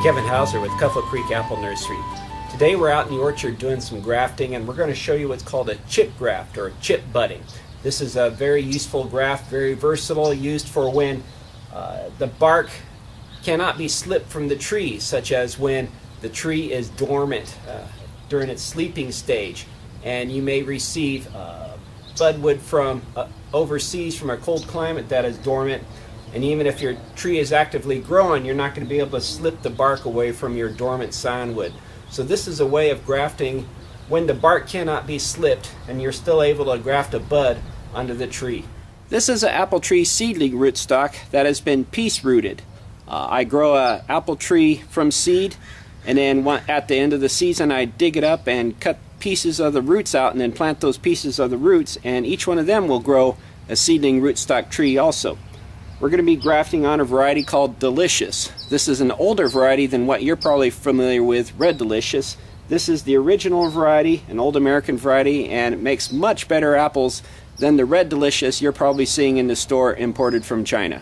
Kevin Hauser with Cuffle Creek Apple Nursery. Today we're out in the orchard doing some grafting, and we're going to show you what's called a chip graft or chip budding. This is a very useful graft, very versatile, used for when the bark cannot be slipped from the tree, such as when the tree is dormant during its sleeping stage, and you may receive budwood from overseas from a cold climate that is dormant. And even if your tree is actively growing, you're not going to be able to slip the bark away from your dormant scionwood. So this is a way of grafting when the bark cannot be slipped and you're still able to graft a bud onto the tree. This is an apple tree seedling rootstock that has been piece rooted. I grow an apple tree from seed, and then at the end of the season I dig it up and cut pieces of the roots out and then plant those pieces of the roots, and each one of them will grow a seedling rootstock tree also. We're going to be grafting on a variety called Delicious. This is an older variety than what you're probably familiar with, Red Delicious. This is the original variety, an old American variety, and it makes much better apples than the Red Delicious you're probably seeing in the store imported from China.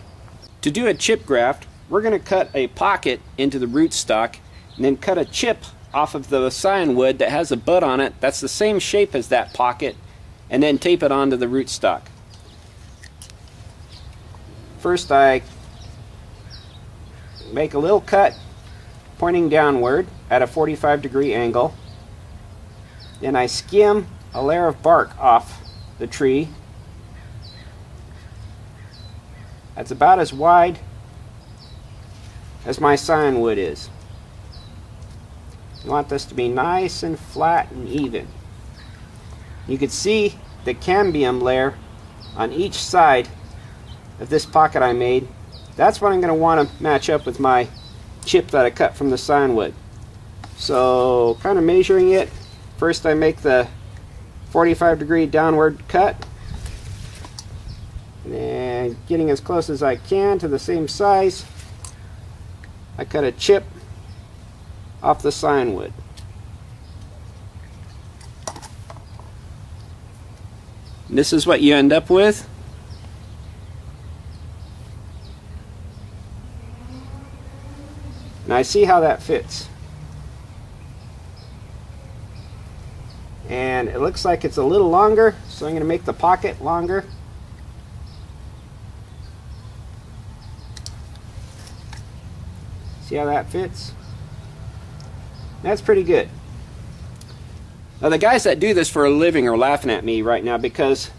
To do a chip graft, we're going to cut a pocket into the rootstock and then cut a chip off of the scionwood that has a bud on it that's the same shape as that pocket, and then tape it onto the rootstock. First I make a little cut pointing downward at a 45-degree angle. Then I skim a layer of bark off the tree. That's about as wide as my scionwood is. You want this to be nice and flat and even. You can see the cambium layer on each side of this pocket I made. That's what I'm going to want to match up with my chip that I cut from the scionwood. So kind of measuring it, first I make the 45-degree downward cut, and getting as close as I can to the same size, I cut a chip off the scionwood. This is what you end up with. And I see how that fits. And it looks like it's a little longer, so I'm going to make the pocket longer. See how that fits? That's pretty good. Now the guys that do this for a living are laughing at me right now because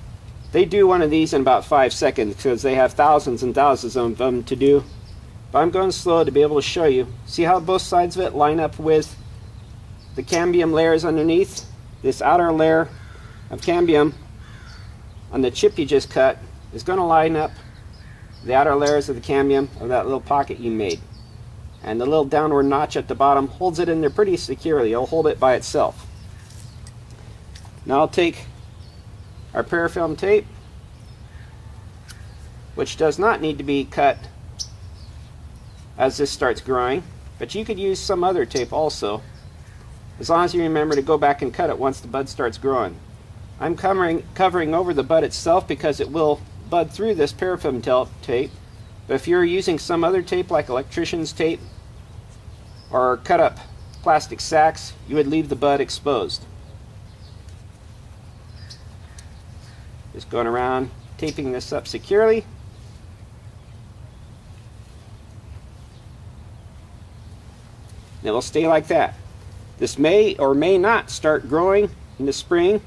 they do one of these in about 5 seconds because they have thousands and thousands of them to do. But I'm going slow to be able to show you. See how both sides of it line up with the cambium layers underneath? This outer layer of cambium on the chip you just cut is going to line up the outer layers of the cambium of that little pocket you made. And the little downward notch at the bottom holds it in there pretty securely. It'll hold it by itself. Now I'll take our parafilm tape, which does not need to be cut as this starts growing, but you could use some other tape also, as long as you remember to go back and cut it once the bud starts growing. I'm covering over the bud itself because it will bud through this parafilm tape, but if you're using some other tape like electrician's tape or cut up plastic sacks, you would leave the bud exposed. Just going around taping this up securely. It will stay like that. This may or may not start growing in the spring,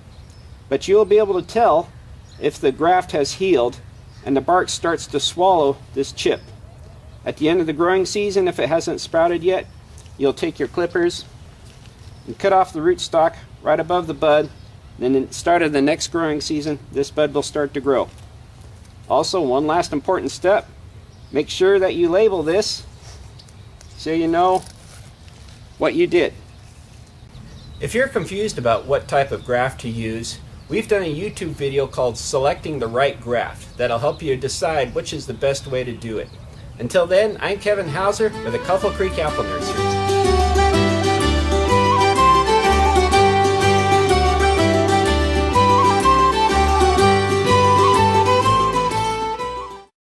but you'll be able to tell if the graft has healed and the bark starts to swallow this chip. At the end of the growing season, if it hasn't sprouted yet, you'll take your clippers and cut off the rootstock right above the bud. Then at the start of the next growing season, this bud will start to grow. Also, one last important step, make sure that you label this so you know what you did. If you're confused about what type of graft to use, we've done a YouTube video called Selecting the Right Graft that'll help you decide which is the best way to do it. Until then, I'm Kevin Hauser with the Cuffle Creek Apple Nursery.